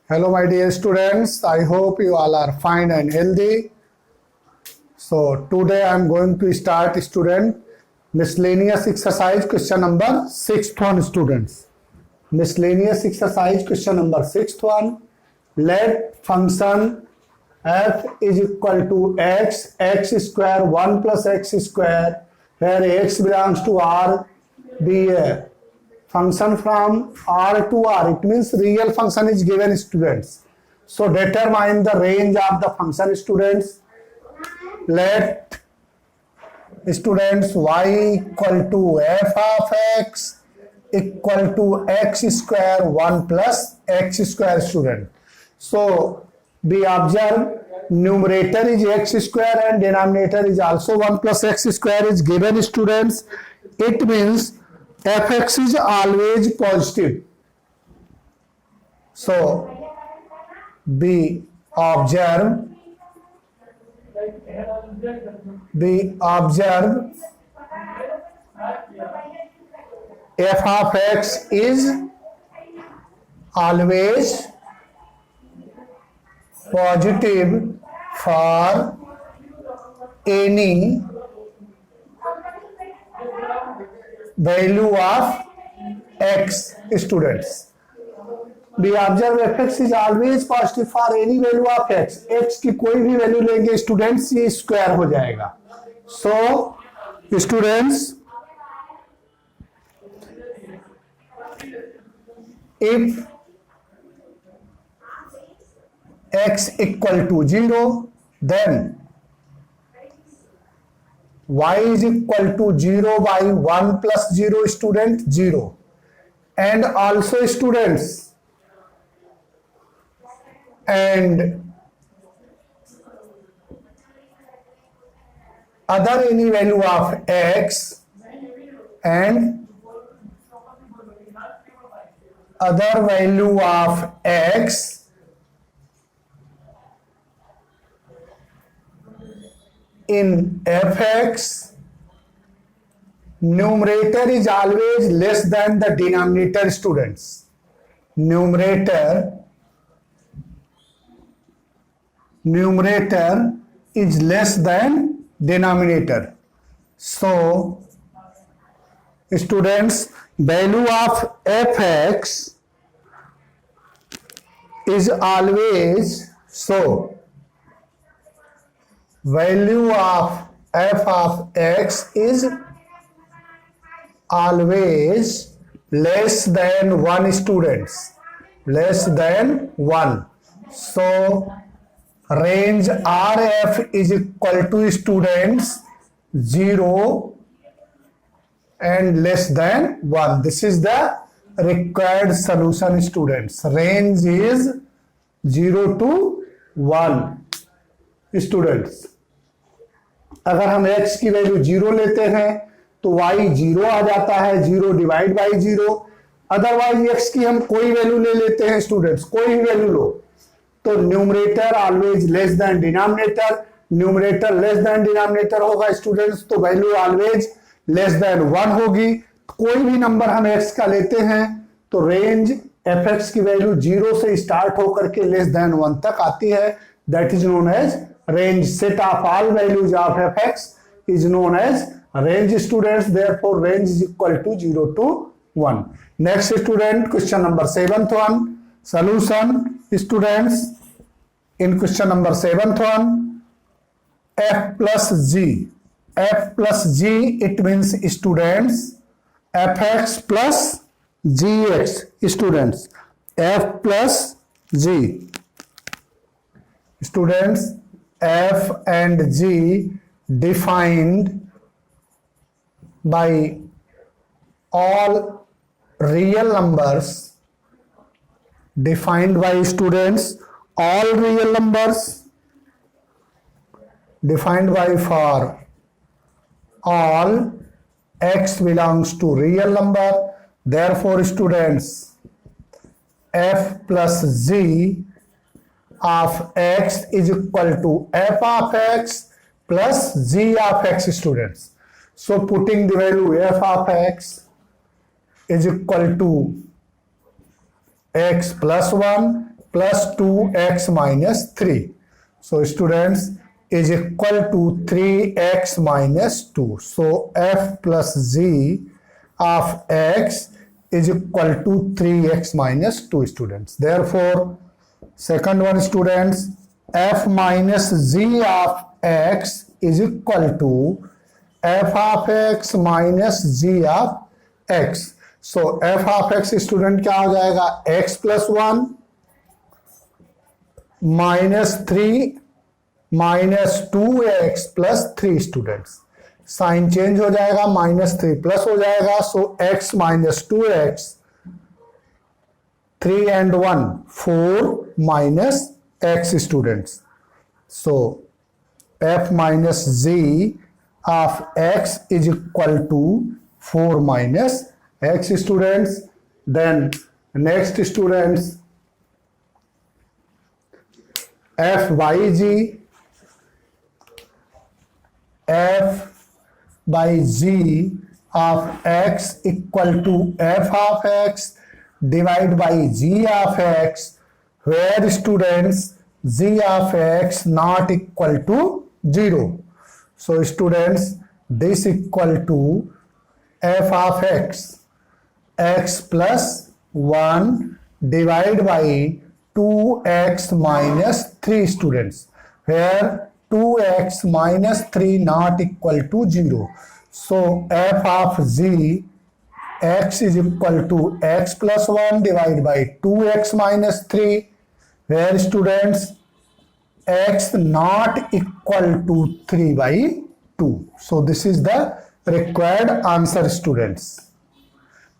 Hello, my dear students. I hope you all are fine and healthy. So, today I am going to start student miscellaneous exercise question number 6th one, students. Miscellaneous exercise question number 6th one. Let function f is equal to x square 1 plus x square, where x belongs to R, be a function from R to R. It means real function is given, students. So determine the range of the function, students. Let students y equal to f of x equal to x square 1 plus x square, student. So we observe numerator is x square and denominator is also 1 plus x square is given, students. It means fx is always positive. So we observe f of x is always positive for any value of x, students. We observe fx is always positive for any value of x. x की कोई भी value लेंगे students, ये square हो जाएगा. So students, if x equal to 0, then y is equal to 0 by 1 plus 0, student, 0. And also, students, and other any value of x and other value of x in fx, numerator is always less than the denominator, students. Numerator is less than denominator. So students, value of fx is always, so value of f of x is always less than 1, students, less than 1. So range RF is equal to, students, 0 and less than 1. This is the required solution, students. Range is 0 to 1, students. अगर हम x की value 0 लेते हैं तो y 0 आ जाता है, 0 divide by 0. Otherwise x की हम कोई वैल्यू ले लेते हैं, स्टूडेंट्स, कोई भी वैल्यू लो, तो numerator always less than denominator. Numerator less than denominator होगा, स्टूडेंट्स, तो वैल्यू ऑलवेज लेस देन 1 होगी. कोई भी नंबर हम x का लेते हैं तो रेंज fx की वैल्यू 0 से स्टार्ट होकर के लेस देन 1 तक आती है. That is known as range. Set of all values of fx is known as range, students. Therefore range is equal to 0 to 1. Next, student, question number 7th one. Solution, students. In question number 7th one, f plus g. F plus g, it means, students, fx plus gx, students. F plus g, students. F and g defined by all real numbers, defined by, students, all real numbers, defined by for all x belongs to real number. Therefore, students, f plus g of x is equal to f of x plus g of x, students. So putting the value f of x is equal to x plus 1 plus 2x minus 3. So students, is equal to 3x minus 2. So f plus g of x is equal to 3x minus 2 students. Therefore, second one students, f minus g of x is equal to f of x minus g of x. So f of x student क्या हो जाएगा, x plus 1 minus 3 minus 2x plus 3 students. Sign change हो जाएगा, -3 plus हो जाएगा. So x minus 2x, 3 and 1 4 minus x students. So f minus g of x is equal to 4 minus x students. Then next students, f by g, f by g of x equal to f of x divided by g of x, where students g of x not equal to 0. So students, this equal to f of x, x plus 1 divided by 2x minus 3 students, where 2x minus 3 not equal to 0. So f of g, x is equal to x plus 1 divided by 2x minus 3, where students x not equal to 3 by 2. So this is the required answer students.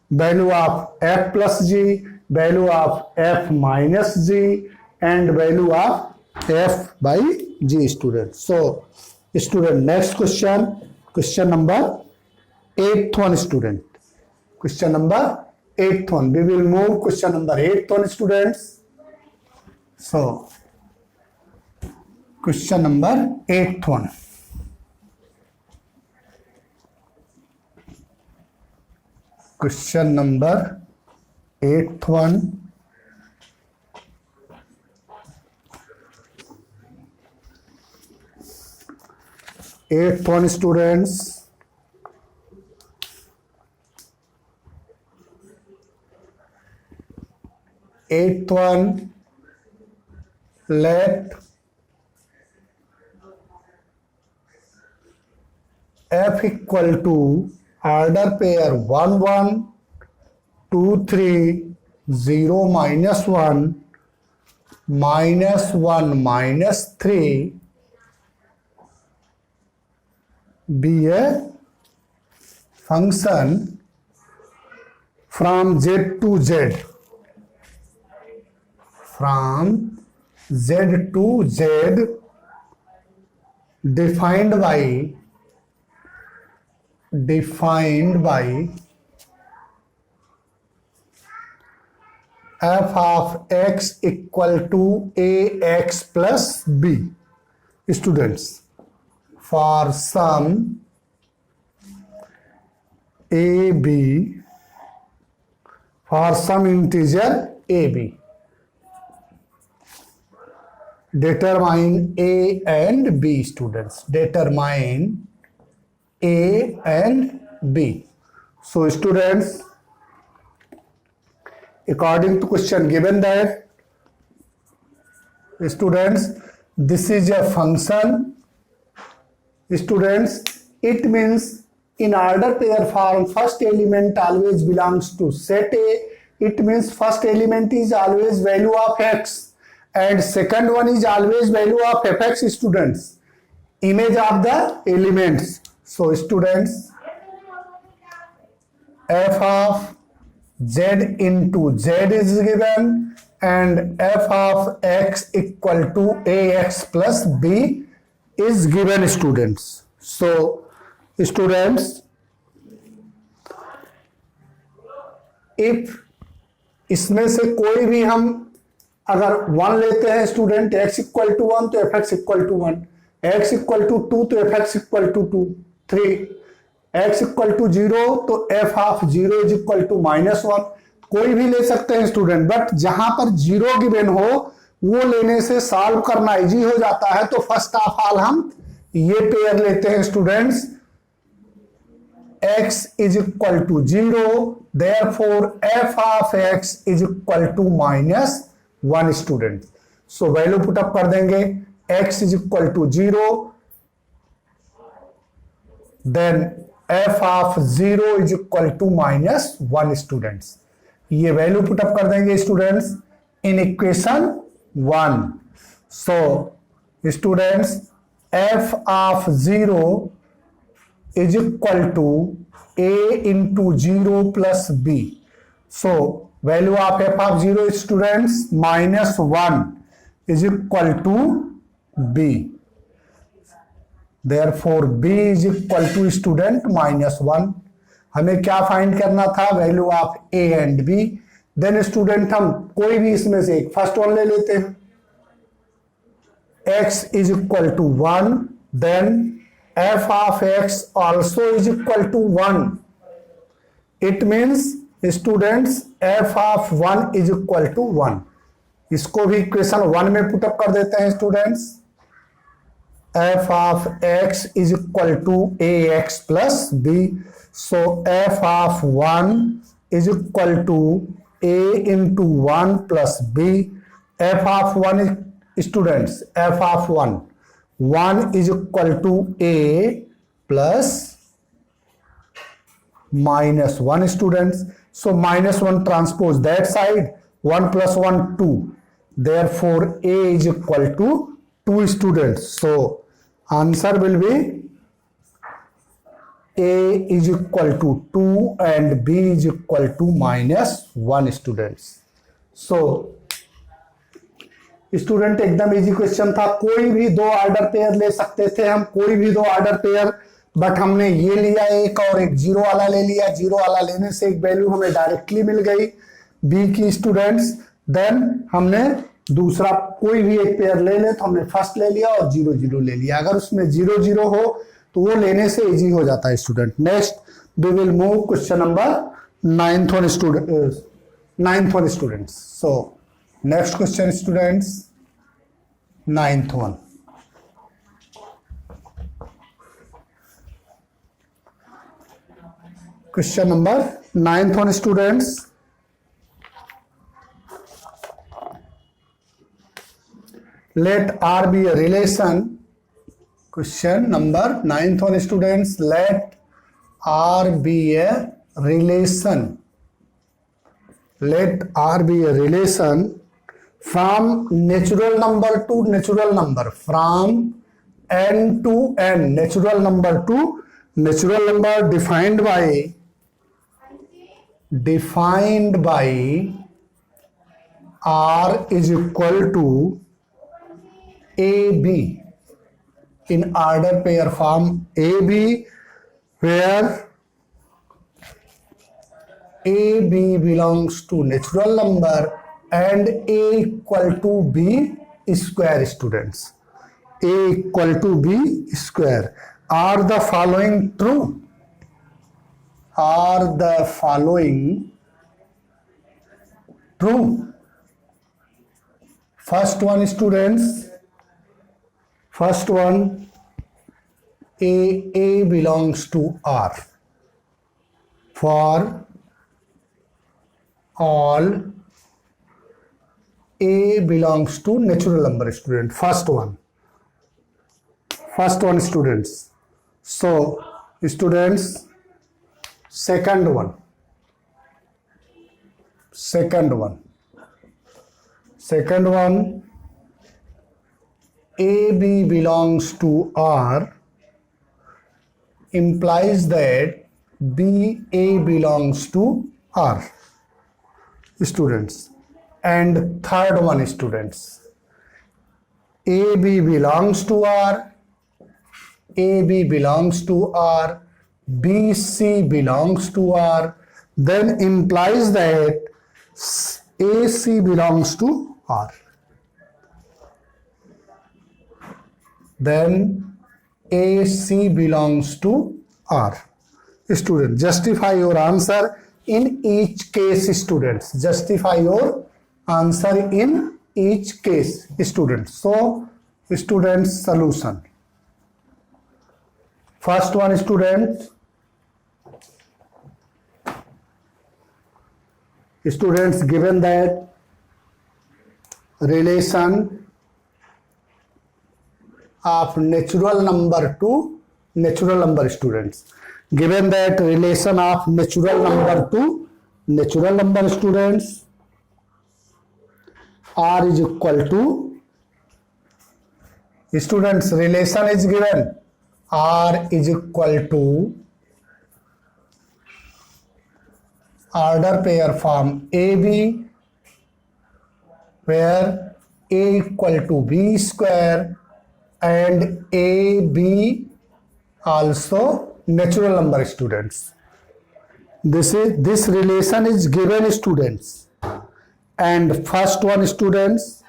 Value of f plus g, value of f minus g, and value of f by g students. So student, next question number 8th one student. Question number 8th one. We will move question number 8th one students. So question number 8th one. Question number 8th one. Eighth one students. Eighth one, let f equal to order pair 1 1 2 3 0 minus 1 minus 1 minus 3 be a function from z to z, from z to z, defined by f of x equal to ax plus b. Students, for some ab, for some integer ab, determine a and b students, determine a and b. So students, according to question given that, students, this is a function. Students, it means in order pair form first element always belongs to set A. It means first element is always value of x and second one is always value of fx. Students, image of the elements. So students, f of z into z is given and f of x equal to ax plus b is given students. So students, if इसमें से कोई भी हम अगर 1 लेते हैं student, x equal to 1 तो fx equal to 1, x equal to 2 तो fx equal to 2 3, x equal to 0 तो f of 0 is equal to -1. कोई भी ले सकते हैं स्टूडेंट, बट जहां पर जीरो गिवन हो वो लेने से सॉल्व करना इजी हो जाता है। तो फर्स्ट ऑफ ऑल हम ये पेयर लेते हैं students, x is equal to 0, therefore f of x is equal to -1 student. So value put up कर देंगे, x is equal to 0, then f of 0 is equal to -1 students. ये value put up कर देंगे students in equation 1। So students f of 0 is equal to a into 0 plus b. So value of f of 0 students -1 is equal to b. Therefore b is equal to student -1। हमें क्या find करना था, value of a and b। Then student हम कोई भी इसमें से एक फर्स्ट वन ले लेते हैं, x is equal to 1, then f of x also is equal to 1. It means students f of 1 is equal to 1। इसको भी इक्वेशन 1 में पुटअप कर देते हैं students, f of x is equal to ax plus b। So f of 1 is equal to a into 1 plus b। f of 1 is students f of 1 is equal to a plus -1 students। So -1 transpose that side, 1 plus 1 2, therefore a is equal to 2 students। So answer will be a is equal to 2 and b is equal to -1 students। So student एकदम easy question था, कोई भी दो order pair ले सकते थे हम, कोई भी दो ऑर्डर पेयर, बट हमने ये लिया एक और एक जीरो वाला ले लिया। जीरो वाला लेने से एक वैल्यू हमें डायरेक्टली मिल गई बी की स्टूडेंट्स। देन हमने दूसरा कोई भी एक पेयर ले ले तो हमने फर्स्ट ले लिया और 0 0 ले लिया। अगर उसमें 0 0 हो तो वो लेने से इजी हो जाता है student. Next we will move question number 9th one students. So next question students 9th one। Question number 9th one students, let R be a relation। Question number 9th one students, let R be a relation। let R be a relation from natural number to natural number, from n to n, natural number to natural number, defined by R is equal to AB in order pair form, AB where AB belongs to natural number and a equal to b square students, a equal to b square। Are the following true? Are the following true? First one students, first one, a belongs to R for all a belongs to natural number student, first one students। So students second one, AB belongs to R implies that BA belongs to R students। And third one students, AB belongs to R, BC belongs to R, then implies that AC belongs to R, then AC belongs to R। Student, justify your answer in each case students. Justify your answer in each case students. So students solution. First one students given that relation of natural number to natural number students. Given that relation of natural number to natural number students, r is equal to, students relation is given, r is equal to order pair form AB, where a equal to b square and AB also natural number students. This relation is given students, and first one students,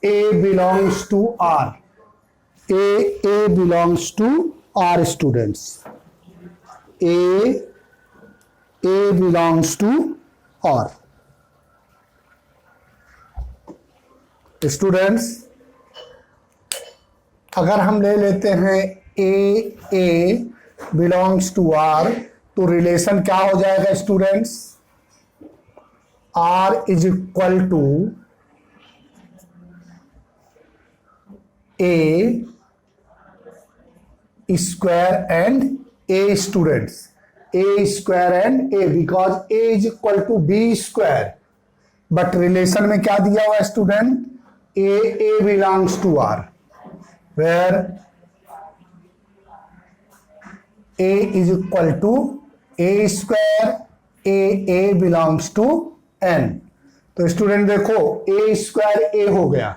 a belongs to r, a belongs to r students, a belongs to r students. अगर हम ले लेते हैं a belongs to r, तो relation क्या हो जाएगा students, r is equal to a square and a students, a square and a, because a is equal to b square, but relation में क्या दिया हुआ है student, a belongs to r, where a is equal to a square, a belongs to n. तो student देखो a square a हो गया,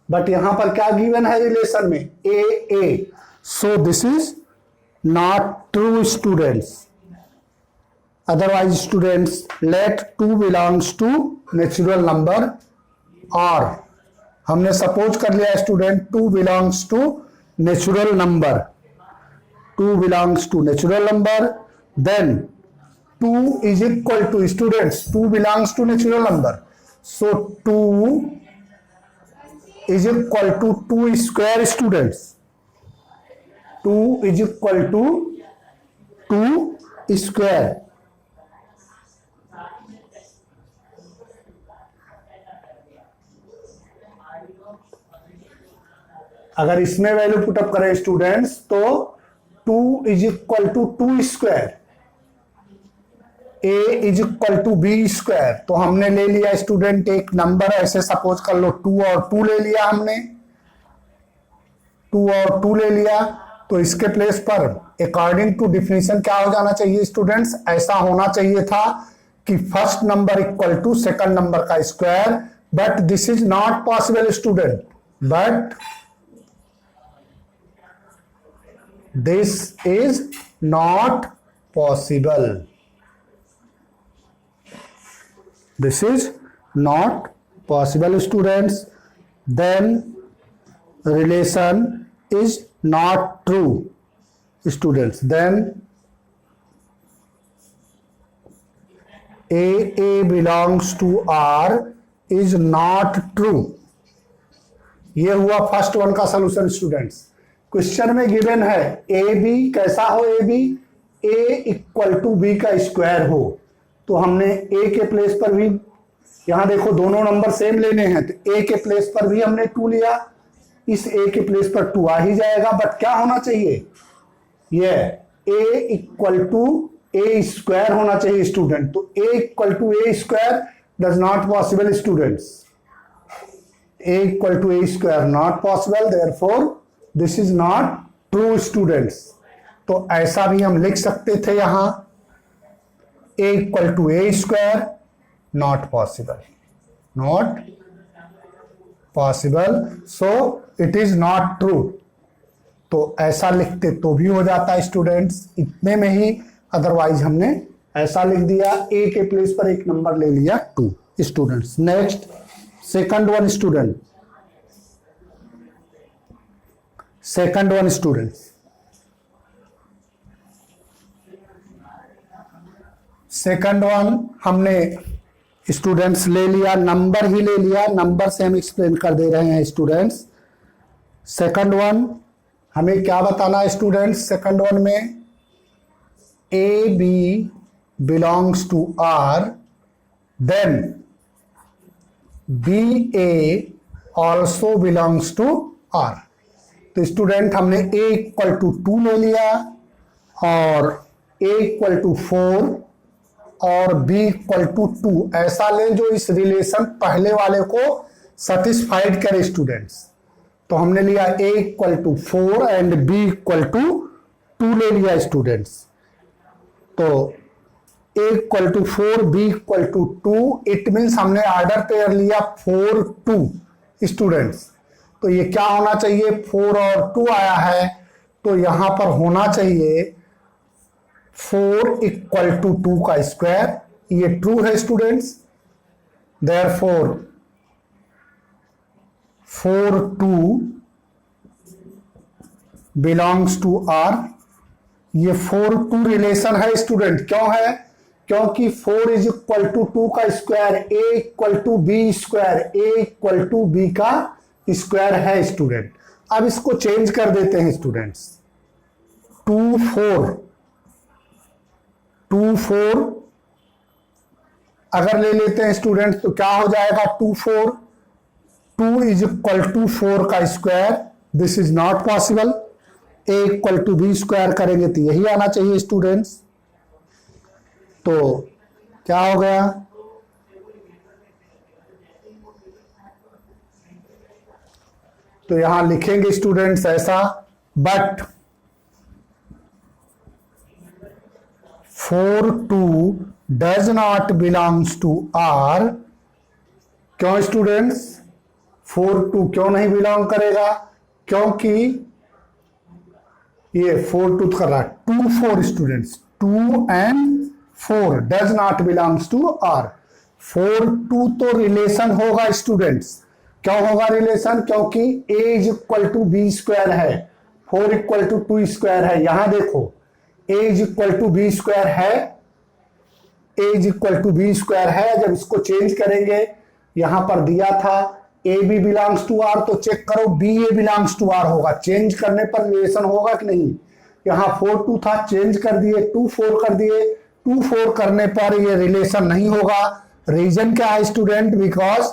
but यहां पर क्या गिवन है रिलेशन में, a, so this is not true students. Otherwise students let 2 belongs to natural number, और हमने सपोज कर लिया student 2 belongs to natural number, 2 belongs to natural number, then 2 is equal to students, 2 belongs to natural number, so 2 is equal to 2 square students, 2 is equal to 2 square. अगर इसमें value put up करें students, तो 2 is equal to 2 square, a is equal to b square. तो हमने ले लिया student एक number, ऐसे सपोज कर लो 2 और 2 ले लिया हमने, 2 और 2 ले लिया, तो इसके प्लेस पर अकॉर्डिंग टू डिफिनीशन क्या हो जाना चाहिए स्टूडेंट्स, ऐसा होना चाहिए था कि first number equal to second number का square, but this is not possible student, but this is not possible, this is not possible students, then relation is not true students, then a belongs to r is not true. ये हुआ first one का solution students. क्वेश्चन में given है a b, कैसा हो a b, a equal to b का square हो, तो हमने a के प्लेस पर भी, यहां देखो दोनों नंबर सेम लेने हैं, तो a के प्लेस पर भी हमने 2 लिया, इस a के प्लेस पर 2 आ ही जाएगा, बट क्या होना चाहिए, ये a equal to a square होना चाहिए स्टूडेंट. तो a equal to a square does not possible students, a equal to a square not possible, therefore this is not true students. तो ऐसा भी हम लिख सकते थे यहां, a equal to a square, not possible, so it is not true. तो ऐसा लिखते तो भी हो जाता है स्टूडेंट्स, इतने में ही, अदरवाइज हमने ऐसा लिख दिया, a के प्लेस पर एक नंबर ले लिया 2 students. Next second one student, second one students, second one हमने स्टूडेंट्स ले लिया, नंबर ही ले लिया, नंबर से हम एक्सप्लेन कर दे रहे हैं स्टूडेंट्स। सेकंड वन हमें क्या बताना है स्टूडेंट्स, सेकंड वन में a b belongs to R, then b a also belongs to R. तो स्टूडेंट हमने ए इक्वल टू 2 ले लिया और ए इक्वल टू 4 और बी इक्वल टू 2 ऐसा लें जो इस रिलेशन पहले वाले को सेटिस्फाइड करे स्टूडेंट्स। तो हमने लिया A equal to 4 and B equal to 2 ले लिया स्टूडेंट्स। तो A equal to 4 B equal to 2, it means हमने ऑर्डर पेयर लिया 4 2 स्टूडेंट्स। तो ये क्या होना चाहिए, 4 और 2 आया है तो यहां पर होना चाहिए 4 इक्वल टू 2 का स्क्वायर, ये ट्रू है students. Therefore 4 2 belongs to R. ये 4 2 रिलेशन है स्टूडेंट, क्यों है, क्योंकि 4 इज इक्वल टू 2 का square, a equal to b square, a equal to b का स्क्वायर है स्टूडेंट। अब इसको चेंज कर देते हैं स्टूडेंट्स, 2 4 अगर ले लेते हैं स्टूडेंट्स तो क्या हो जाएगा, 2 4 2 इज इक्वल टू 4 का square, this is not possible. A equal to b square करेंगे तो यही आना चाहिए स्टूडेंट्स। तो क्या हो गया, तो यहां लिखेंगे स्टूडेंट्स ऐसा, but 4 2 does not belongs to R. क्यों स्टूडेंट्स, 4 2 क्यों नहीं बिलोंग करेगा, क्योंकि ये 4 2 कर रहा है, 2 4 students, 2 and 4 does not belongs to R. 4 2 तो रिलेशन होगा स्टूडेंट्स, क्यों होगा रिलेशन, क्योंकि a is equal to b square है, 4 इक्वल टू 2 स्क्वायर है। यहां देखो a is equal to b square है, a is equal to b square है। जब इसको चेंज करेंगे, यहां पर दिया था a b belongs to R, तो चेक करो b a belongs to R होगा, चेंज करने पर रिलेशन होगा कि नहीं। यहां 4 2 था, चेंज कर दिए 2 4 कर दिए, 2 4 करने पर ये रिलेशन नहीं होगा। रीजन क्या है student, because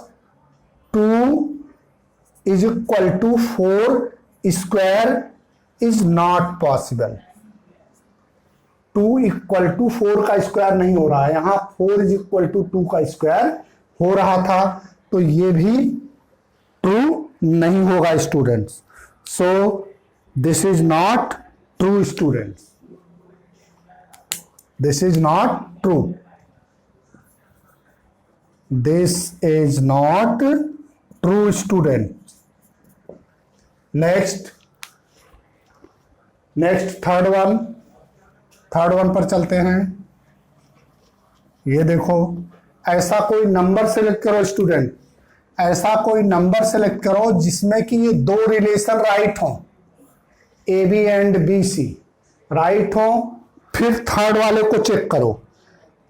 2 is equal to 4 square is not possible. 2 equal to 4 का स्क्वायर नहीं हो रहा है, यहां 4 इज इक्वल टू 2 का स्क्वायर हो रहा था, तो ये भी ट्रू नहीं होगा students. So this is not true students, this is not true, this is not true student. Next third one पर चलते हैं। ये देखो, ऐसा कोई नंबर सेलेक्ट करो स्टूडेंट, ऐसा कोई नंबर सेलेक्ट करो जिसमें कि ये दो रिलेशन राइट हो, a b and b c right हो, फिर थर्ड वाले को चेक करो।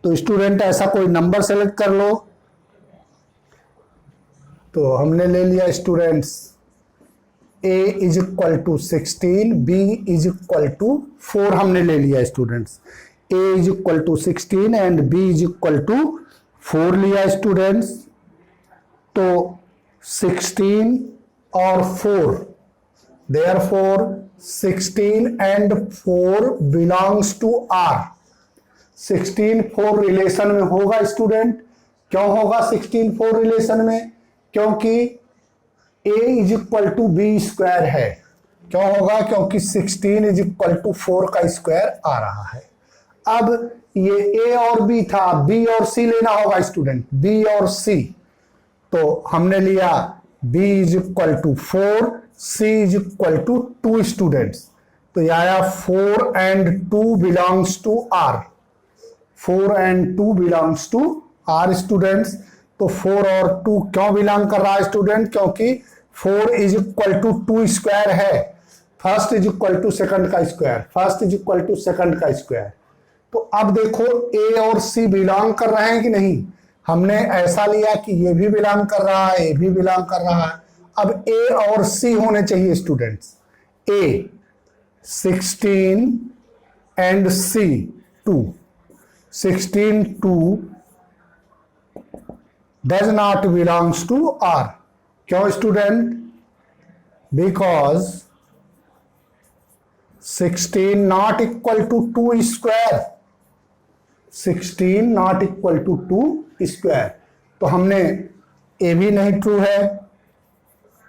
तो स्टूडेंट ऐसा कोई नंबर सेलेक्ट कर लो। तो हमने ले लिया students a is equal to 16, b is equal to 4 हमने ले लिया students. a is equal to 16 and b is equal to 4 लिया स्टूडेंट्स। तो 16 और 4, therefore 16 and 4 belongs to r। 16 4 relation में होगा स्टूडेंट, क्यों होगा 16 4 रिलेशन में, क्योंकि a is equal to b square है। क्यों होगा, क्योंकि 16 इज इक्वल टू 4 का स्क्वायर आ रहा है। अब ये a और b था, b और c लेना होगा स्टूडेंट, b और c। तो हमने लिया b is equal to 4, c is equal to 2 students. तो ये आया 4 and 2 belongs to r, 4 and 2 belongs to r students. तो 4 और 2 क्यों बिलोंग कर रहा है स्टूडेंट, क्योंकि 4 इज इक्वल टू 2 स्क्वायर है, first is equal to second का square, first is equal to second का स्क्वायर। तो अब देखो ए और सी बिलोंग कर रहे हैं कि नहीं। हमने ऐसा लिया कि ये भी बिलोंग कर रहा है, ये भी बिलोंग कर रहा है। अब ए और सी होने चाहिए students. A 16 and c 2। 16 2 does not belongs to R। क्यों student? Because 16 not equal to 2 square, 16 not equal to 2 square. तो हमने ए भी नहीं ट्रू है,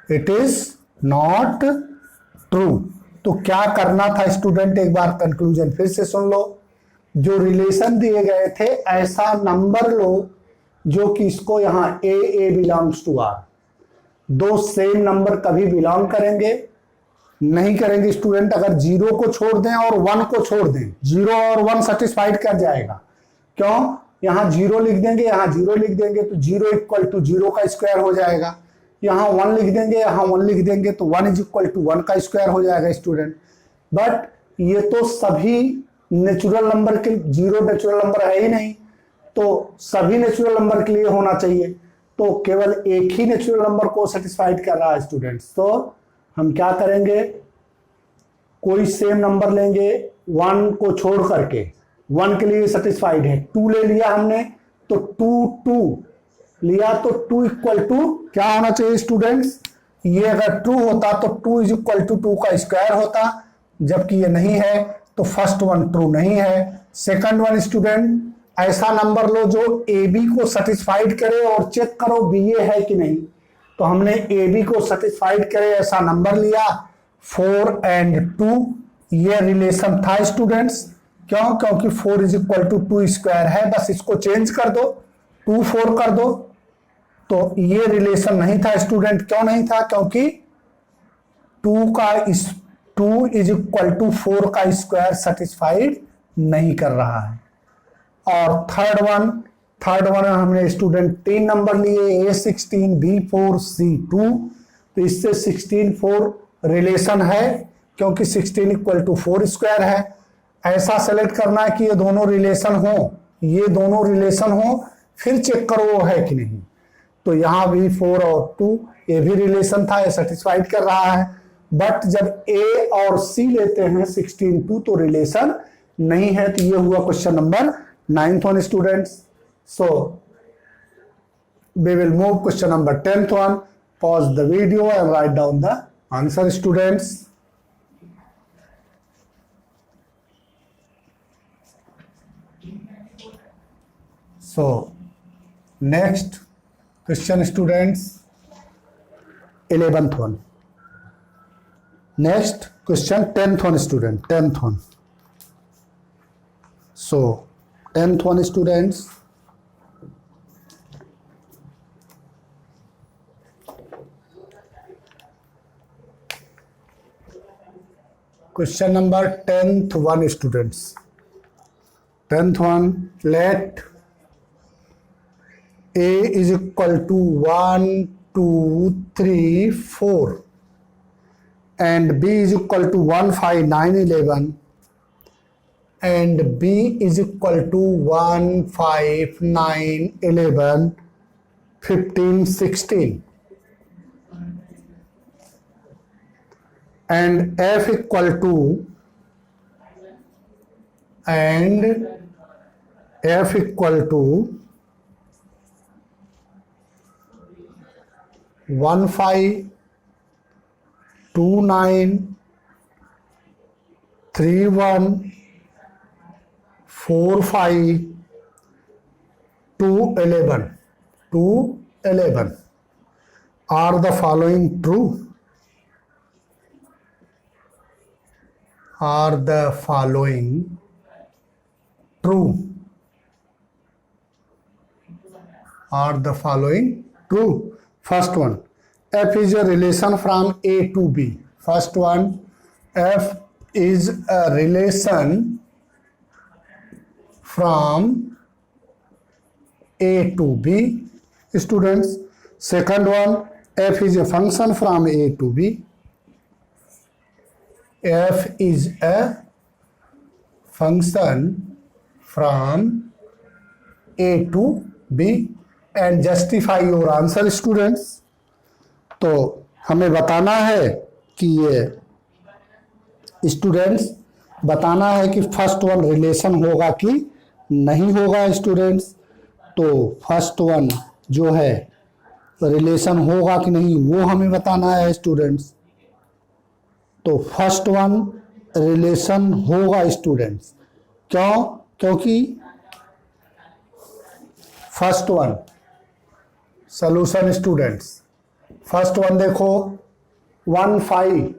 इट इज नॉट ट्रू। तो क्या करना था स्टूडेंट, एक बार कंक्लूजन फिर से सुन लो। जो रिलेशन दिए गए थे ऐसा नंबर लो जो कि इसको यहां ए बिलोंग्स टू आर। दो सेम नंबर कभी बिलोंग करेंगे नहीं करेंगे स्टूडेंट। अगर 0 को छोड़ दें और 1 को छोड़ दें, 0 और 1 सेटिस्फाइड कर जाएगा। क्यों? यहां 0 लिख देंगे, यहां 0 लिख देंगे तो 0 इक्वल टू 0 का स्क्वायर हो जाएगा। यहां 1 लिख देंगे, यहां 1 लिख देंगे तो 1 इज इक्वल टू 1 का स्क्वायर हो जाएगा स्टूडेंट। बट ये तो सभी नेचुरल नंबर के, 0 नेचुरल नंबर है ही नहीं, तो सभी नेचुरल नंबर के लिए होना चाहिए। तो केवल एक ही नेचुरल नंबर को सेटिस्फाइड कर रहा है स्टूडेंट्स। तो हम क्या करेंगे, कोई सेम नंबर लेंगे 1 को छोड़ करके। 1 के लिए सेटिस्फाइड है, 2 ले लिया हमने तो 2 लिया तो 2 इक्वल टू क्या होना चाहिए स्टूडेंट्स? ये अगर ट्रू होता तो 2 इज इक्वल टू 2 का स्क्वायर होता, जबकि ये नहीं है तो फर्स्ट वन ट्रू नहीं है। सेकंड वन स्टूडेंट, ऐसा नंबर लो जो ए बी को सेटिस्फाइड करे और चेक करो बी ए है कि नहीं। तो हमने ए बी को सेटिस्फाइड करे ऐसा नंबर लिया 4 and 2। ये रिलेशन था स्टूडेंट्स। क्यों? क्योंकि 4 इज इक्वल टू 2 स्क्वायर है, बस इसको चेंज कर दो, 2 4 कर दो। तो ये रिलेशन नहीं था स्टूडेंट। क्यों नहीं था? क्योंकि 2 इज इक्वल टू 4 का स्क्वायर सेटिस्फाइड नहीं कर रहा है। और थर्ड वन हमने स्टूडेंट 3 नंबर लिए, A16 B4 C2। तो इससे 16 4 रिलेशन है क्योंकि 16 इक्वल टू 4 स्क्वायर है। ऐसा सेलेक्ट करना है कि ये दोनों रिलेशन हो, ये दोनों रिलेशन हो, फिर चेक करो वो है कि नहीं। तो यहाँ भी 4 और 2 ये भी रिलेशन था, ये सेटिस्फाइड कर रहा है। बट जब A और C लेते हैं 16 2 तो रिलेशन नहीं है। तो ये हुआ question number 9th one students। So we will move question number 10th one। Pause the video and write down the answer students। So next question students, 11th one। Next question 10th one student, 10th one। So 10th one students, question number 10th one students, 10th one, let A is equal to 1 2 3 4 and B is equal to 1 5 9 11 and B is equal to 1 5 9 11 15 16 and F equal to 1 5 2 9 3 1 4 5 2 11 are the following true? Are the following true? Are the following true? First one, F is a relation from A to B. First one, F is a relation from A to B students. Second one, F is a function from A to B. f is a function from a to b and justify your answer students। तो हमें बताना है कि ये students बताना है कि first one relation होगा कि नहीं होगा स्टूडेंट्स। तो फर्स्ट वन जो है रिलेशन होगा कि नहीं वो हमें बताना है स्टूडेंट्स। तो फर्स्ट वन रिलेशन होगा स्टूडेंट्स। क्यों? क्योंकि first one solution students. First one देखो 1 5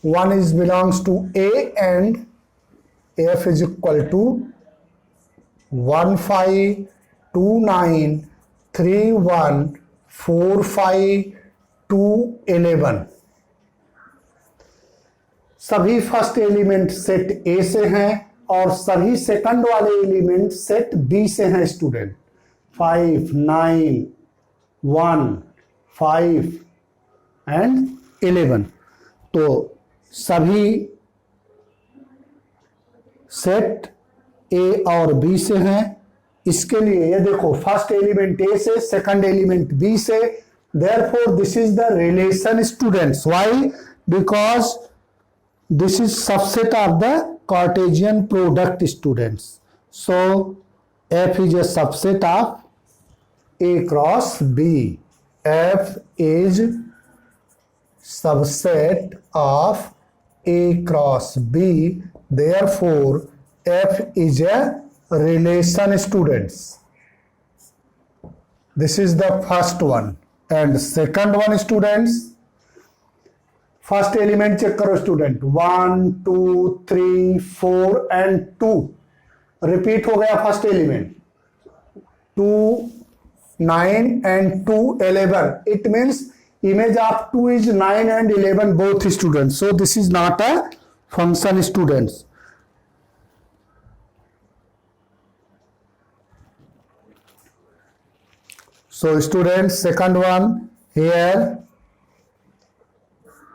1 is belongs to A and f is equal to 1 5 2 9 3 1 4 5 2 11। सभी फर्स्ट एलिमेंट सेट ए से हैं और सभी सेकंड वाले एलिमेंट सेट बी से हैं स्टूडेंट। 5 9 1 5 एंड 11। तो सभी सेट ए और बी से हैं। इसके लिए ये देखो फर्स्ट एलिमेंट ए से सेकंड एलिमेंट बी से, therefore this is the relation students. Why? Because this is subset of the Cartesian product students. So F is a subset of A cross B. F is subset of A cross B, therefore F is a relation students। This is the first one and second one students। First element check करो student 1 2 3 4 and 2 repeat हो गया first element 2 9 and 2 11। It means image of 2 is 9 and 11 both students, so this is not a function students। So students second one here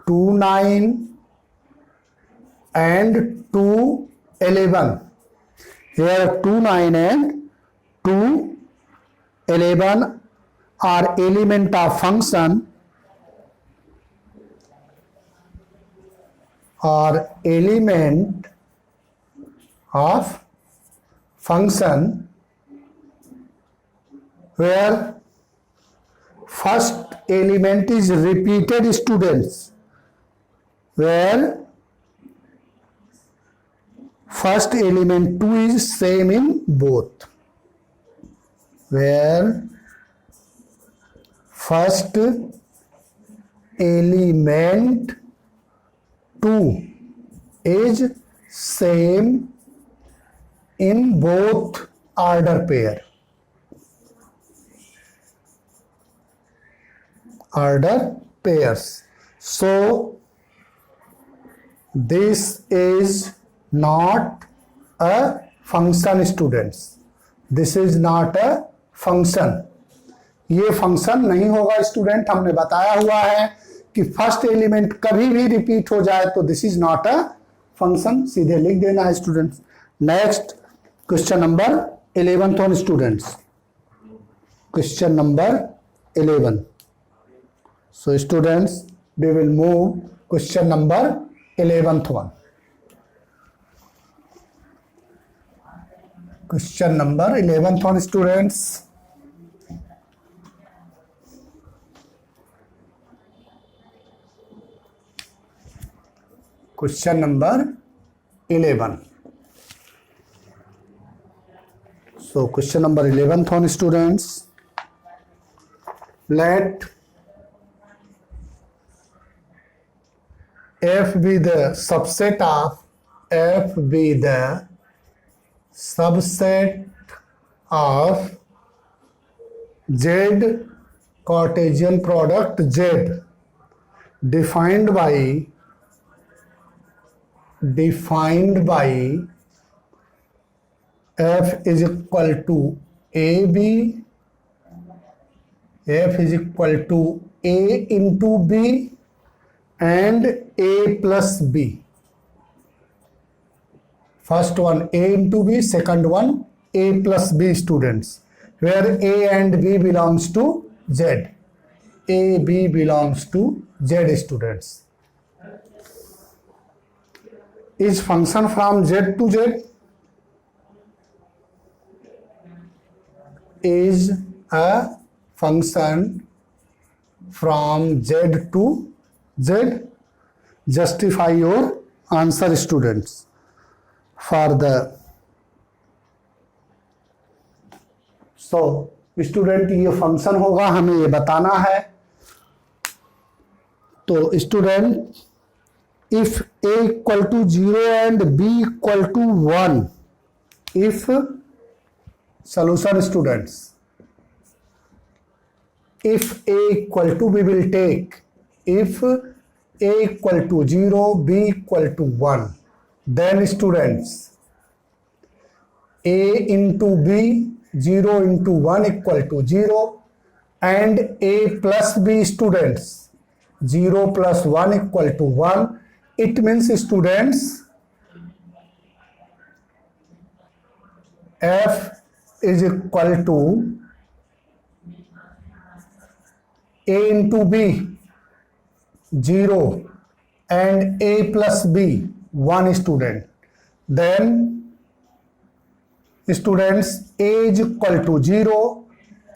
2 9 and 2 11, here 2 9 and 2 11 are element of function or element of function where first element is repeated students, where first element 2 is same in both, where first element 2 is same in both order pair। Order pairs। So this is not a function students। This is not a function। ये function नहीं होगा student. हमने बताया हुआ है कि first element कभी भी रिपीट हो जाए तो this is not a function. सीधे लिख देना है students. Next question number 11th one students. Question number 11। So students we will move question number 11th one. Question number 11th one students. Question number 11। So question number 11th one students, let f be the subset of Z Cartesian product Z defined by f is equal to ab, f is equal to a into b and A plus B. First one A into B, second one A plus B students, where A and B belongs to Z. A, B belongs to Z students. Is function from Z to Z? Is a function from Z to Z? Justify your answer students. For the student ये function होगा, हमें ये बताना है. तो student if A equal to 0 and B equal to 1, if solution students, if A equal to, we will take if A equal to 0, B equal to 1, then students A into B, 0 into 1 equal to 0, and A plus B students, 0 plus 1 equal to 1. It means students F is equal to A into B 0 and A plus B 1 student. Then students A is equal to 0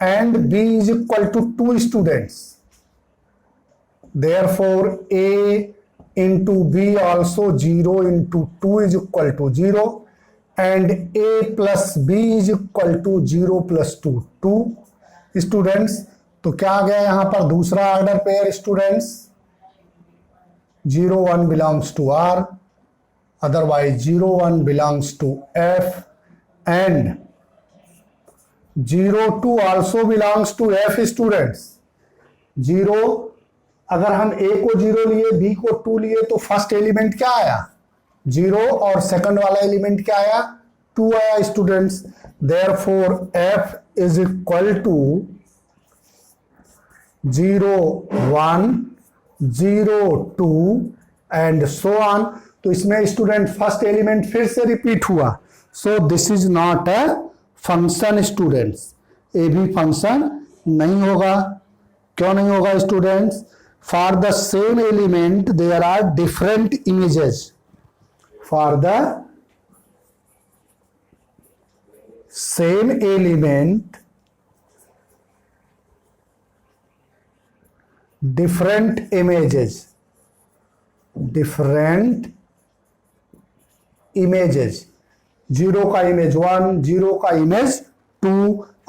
and B is equal to 2 students. Therefore A into B also 0 into 2 is equal to 0. And A plus B is equal to 0 plus 2, 2 students. तो क्या आ गया यहां पर दूसरा order pair students? 0 1 belongs to R, otherwise 0 1 belongs to F and 0 2 also belongs to F students. 0 अगर हम A को 0 लिए, B को 2 लिए, तो फर्स्ट एलिमेंट क्या आया? 0 और सेकंड वाला एलिमेंट क्या आया? 2 आया students. Therefore F is equal to 0 1 0 2 and so on. तो इसमें स्टूडेंट फर्स्ट एलिमेंट फिर से रिपीट हुआ. So this is not a function students. ये भी फंक्शन नहीं होगा. क्यों नहीं होगा students? For the same element there are different images. For the same element, different images, different images. 0 का इमेज 1, 0 का इमेज 2.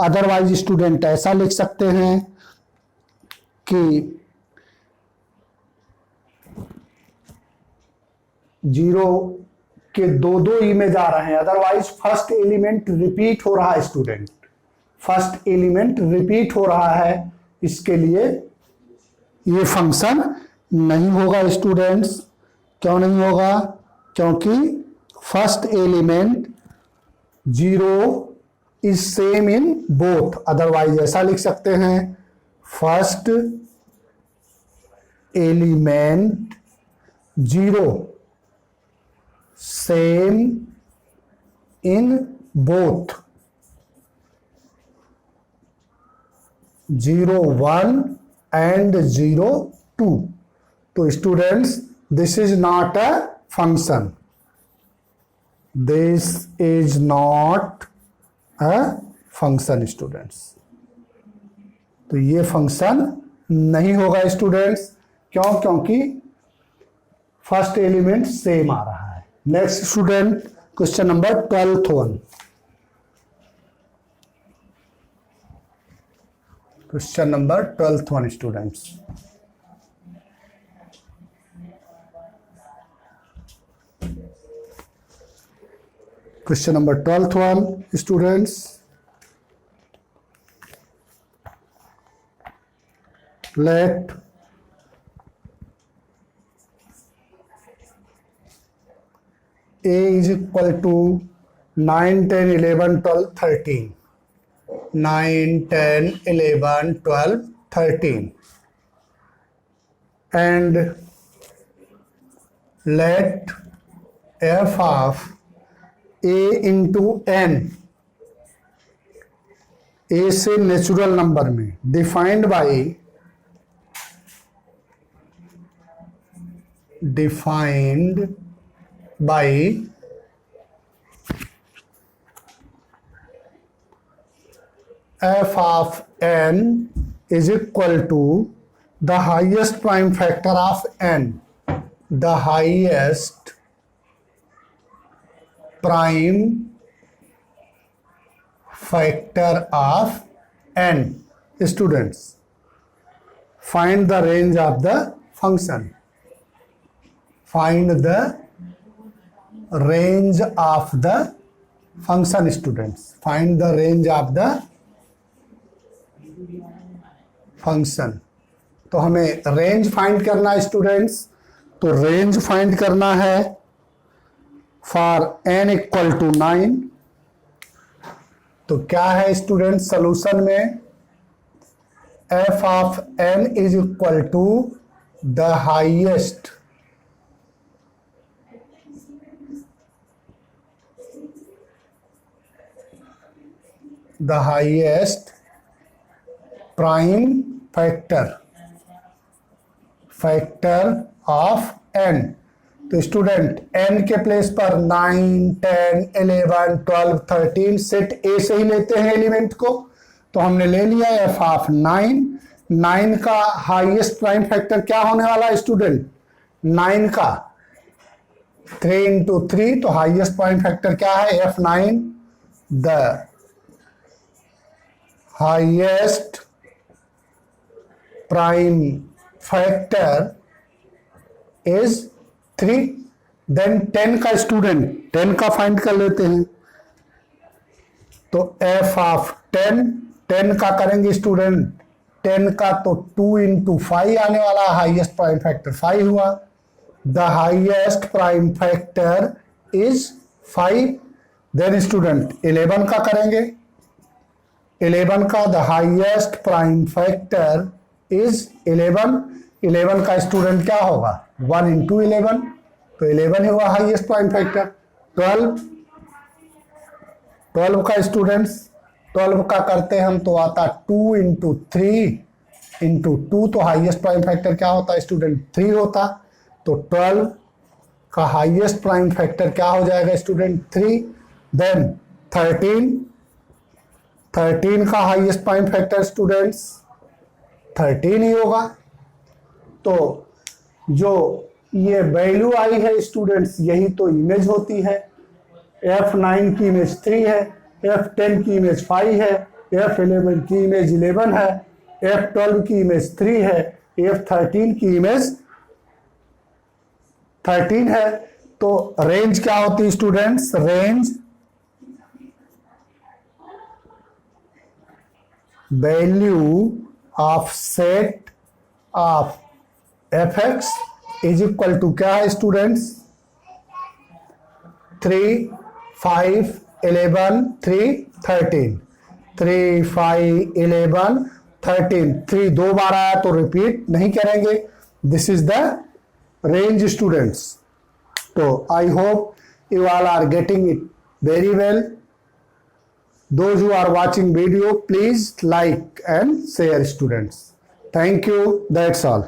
अदरवाइज स्टूडेंट ऐसा लिख सकते हैं कि 0 के दो इमेज आ रहे हैं. अदरवाइज फर्स्ट एलिमेंट रिपीट हो रहा है स्टूडेंट. फर्स्ट एलिमेंट रिपीट हो रहा है, इसके लिए ये फंक्शन नहीं होगा स्टूडेंट्स. क्यों नहीं होगा? क्योंकि first element 0 is same in both. Otherwise ऐसा लिख सकते हैं first element 0 same in both 0 1 and 0 2. तो students this is not a function. This is not a function students. तो ये फंक्शन नहीं होगा स्टूडेंट्स. क्यों? क्योंकि फर्स्ट एलिमेंट सेम आ रहा है. Next student question number 12th one. Question number 12th one students. Question number 12th one students. Let A is equal to 9 10 11 12 13. 9 10 11 12 13 and let f of a into n, a से natural number में, defined by f of n is equal to the highest prime factor of n, the highest prime factor of n. Students, find the range of the function. Find the range of the function, students. Find the range of the function. तो हमें range find करना है students. तो range find करना है for n equal to 9. तो क्या है स्टूडेंट सोल्यूशन में? f of n is equal to the highest prime factor of n. तो स्टूडेंट n के प्लेस पर 9, 10, 11, 12, 13 सेट a से ही लेते हैं एलिमेंट को. तो हमने ले लिया f ऑफ 9. 9 का हाईएस्ट प्राइम फैक्टर क्या होने वाला है स्टूडेंट? 9 का 3 into 3. तो हाईएस्ट प्राइम फैक्टर क्या है? f9. The highest prime factor is 3. Then 10 का स्टूडेंट 10 का फाइंड कर लेते हैं. तो f ऑफ 10 का करेंगे स्टूडेंट. 10 का तो 2 into 5 आने वाला. हाईएस्ट प्राइम फैक्टर 5 हुआ. The highest prime factor is 5. Then student 11 का करेंगे. 11 का the highest prime factor is 11. 11 का स्टूडेंट क्या होगा? 1 into 11. तो 11 ही हुआ हाईएस्ट प्राइम फैक्टर. 12 का स्टूडेंट्स 12 का करते हम तो आता 2 into 3 into 2. तो हाईएस्ट प्राइम फैक्टर क्या होता स्टूडेंट? 3 होता. तो 12 का हाईएस्ट प्राइम फैक्टर क्या हो जाएगा स्टूडेंट? 3. देन 13 का हाईएस्ट प्राइम फैक्टर स्टूडेंट्स 13 ही होगा. तो जो ये वैल्यू आई है स्टूडेंट्स यही तो इमेज होती है. f9 की इमेज 3 है, f10 की इमेज 5 है, f11 की इमेज 11 है, f12 की इमेज 3 है, f13 की इमेज 13 है. तो रेंज क्या होती students? Range value of set of fx is equal to क्या है स्टूडेंट्स? 3, 5, 11, 3, 13. 3, 5, 11, 13. 3 2 बार आया तो रिपीट नहीं करेंगे. This is the range students. तो I hope you all are getting it very well. Those who are watching video, please like and share students. Thank you. That's all.